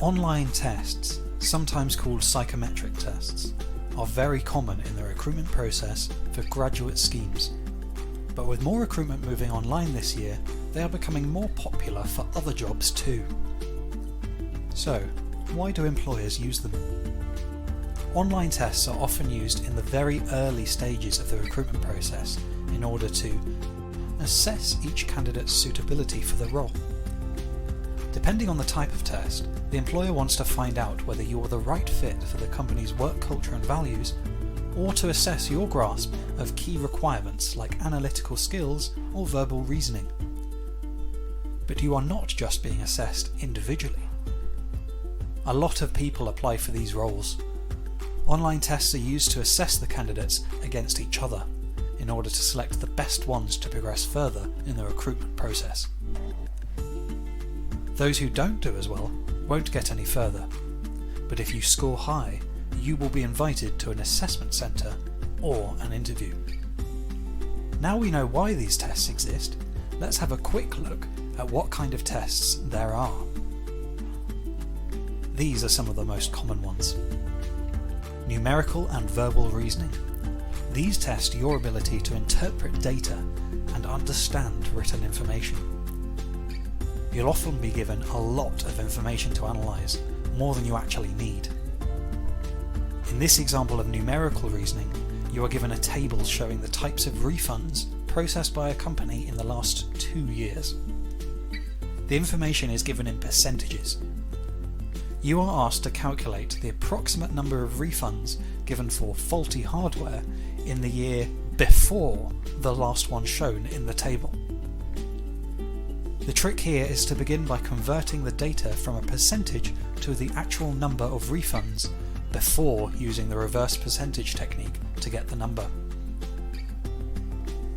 Online tests, sometimes called psychometric tests, are very common in the recruitment process for graduate schemes. But with more recruitment moving online this year, they are becoming more popular for other jobs too. So, why do employers use them? Online tests are often used in the very early stages of the recruitment process in order to assess each candidate's suitability for the role. Depending on the type of test, the employer wants to find out whether you are the right fit for the company's work culture and values, or to assess your grasp of key requirements like analytical skills or verbal reasoning. But you are not just being assessed individually. A lot of people apply for these roles. Online tests are used to assess the candidates against each other in order to select the best ones to progress further in the recruitment process. Those who don't do as well won't get any further, but if you score high, you will be invited to an assessment centre or an interview. Now we know why these tests exist, let's have a quick look at what kind of tests there are. These are some of the most common ones. Numerical and verbal reasoning. These test your ability to interpret data and understand written information. You'll often be given a lot of information to analyse, more than you actually need. In this example of numerical reasoning, you are given a table showing the types of refunds processed by a company in the last 2 years. The information is given in percentages. You are asked to calculate the approximate number of refunds given for faulty hardware in the year before the last one shown in the table. The trick here is to begin by converting the data from a percentage to the actual number of refunds before using the reverse percentage technique to get the number.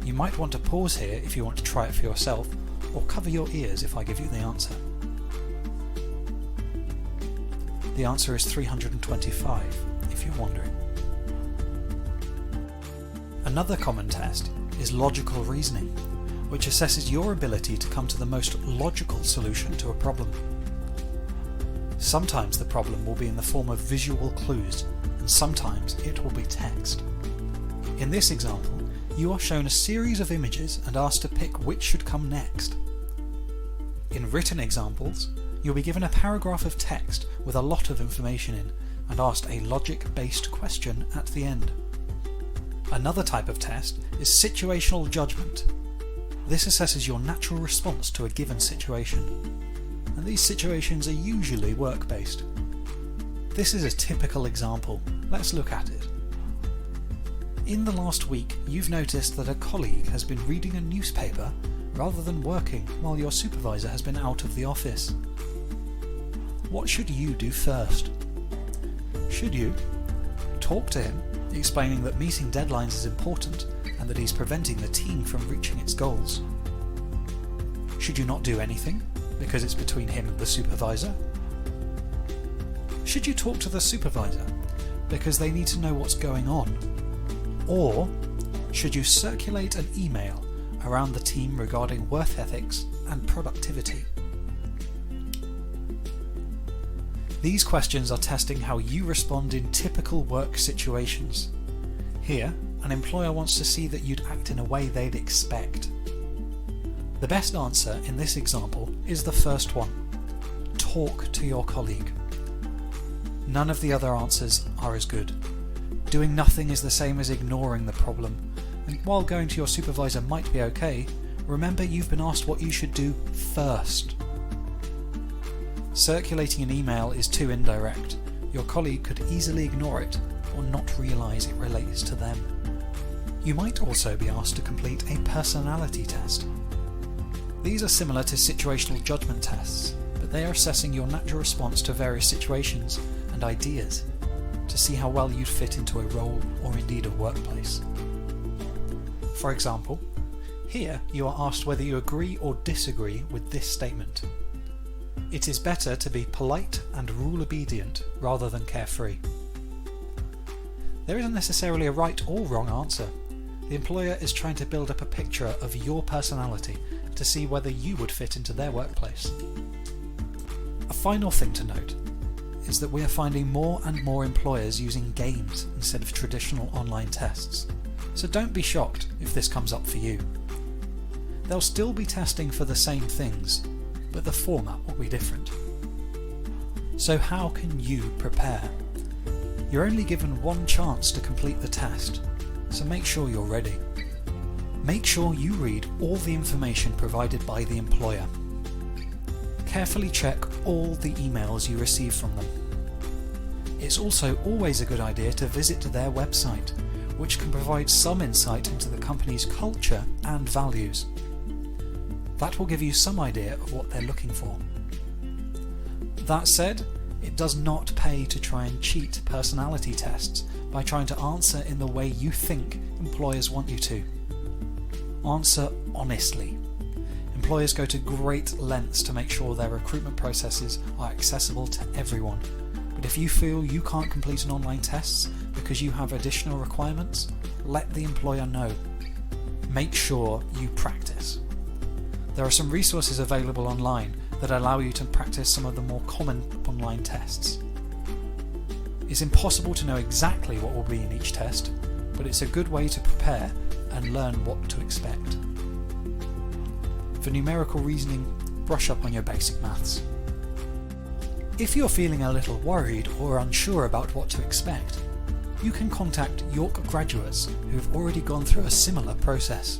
You might want to pause here if you want to try it for yourself, or cover your ears if I give you the answer. The answer is 325, if you're wondering. Another common test is logical reasoning, which assesses your ability to come to the most logical solution to a problem. Sometimes the problem will be in the form of visual clues, and sometimes it will be text. In this example, you are shown a series of images and asked to pick which should come next. In written examples, you'll be given a paragraph of text with a lot of information in and asked a logic-based question at the end. Another type of test is situational judgment. This assesses your natural response to a given situation, and these situations are usually work-based. This is a typical example. Let's look at it. In the last week, you've noticed that a colleague has been reading a newspaper rather than working while your supervisor has been out of the office. What should you do first? Should you talk to him, explaining that meeting deadlines is important and that he's preventing the team from reaching its goals? Should you not do anything because it's between him and the supervisor? Should you talk to the supervisor because they need to know what's going on? Or should you circulate an email around the team regarding work ethics and productivity? These questions are testing how you respond in typical work situations. Here, an employer wants to see that you'd act in a way they'd expect. The best answer in this example is the first one. Talk to your colleague. None of the other answers are as good. Doing nothing is the same as ignoring the problem, and while going to your supervisor might be okay, remember you've been asked what you should do first. Circulating an email is too indirect. Your colleague could easily ignore it or not realise it relates to them. You might also be asked to complete a personality test. These are similar to situational judgment tests, but they are assessing your natural response to various situations and ideas to see how well you'd fit into a role or indeed a workplace. For example, here you are asked whether you agree or disagree with this statement. It is better to be polite and rule obedient rather than carefree. There isn't necessarily a right or wrong answer. The employer is trying to build up a picture of your personality to see whether you would fit into their workplace. A final thing to note, is that we are finding more and more employers using games instead of traditional online tests. So don't be shocked if this comes up for you. They'll still be testing for the same things, but the format will be different. So how can you prepare? You're only given one chance to complete the test, so make sure you're ready. Make sure you read all the information provided by the employer. Carefully check all the emails you receive from them. It's also always a good idea to visit their website, which can provide some insight into the company's culture and values. That will give you some idea of what they're looking for. That said, it does not pay to try and cheat personality tests by trying to answer in the way you think employers want you to. Answer honestly. Employers go to great lengths to make sure their recruitment processes are accessible to everyone. But if you feel you can't complete an online test because you have additional requirements, let the employer know. Make sure you practice. There are some resources available online that allow you to practice some of the more common online tests. It's impossible to know exactly what will be in each test, but it's a good way to prepare and learn what to expect. For numerical reasoning, brush up on your basic maths. If you're feeling a little worried or unsure about what to expect, you can contact York graduates who've already gone through a similar process.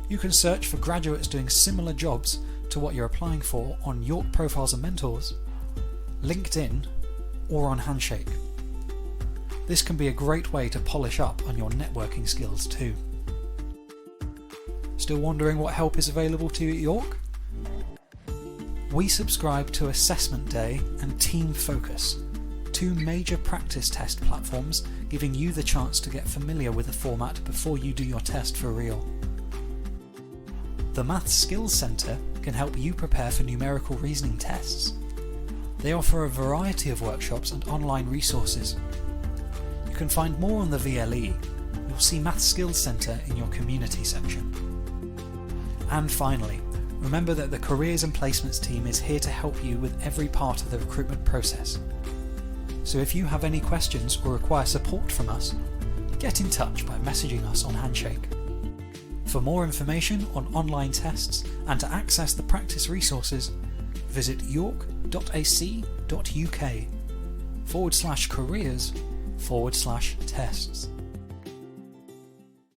You can search for graduates doing similar jobs to what you're applying for on York Profiles and Mentors, LinkedIn, or on Handshake. This can be a great way to polish up on your networking skills too. Still wondering what help is available to you at York? We subscribe to Assessment Day and Team Focus, two major practice test platforms giving you the chance to get familiar with the format before you do your test for real. The Maths Skills Centre can help you prepare for numerical reasoning tests. They offer a variety of workshops and online resources. You can find more on the VLE. You'll see Maths Skills Centre in your community section. And finally, remember that the Careers and Placements team is here to help you with every part of the recruitment process. So if you have any questions or require support from us, get in touch by messaging us on Handshake. For more information on online tests and to access the practice resources, visit york.ac.uk/careers/tests.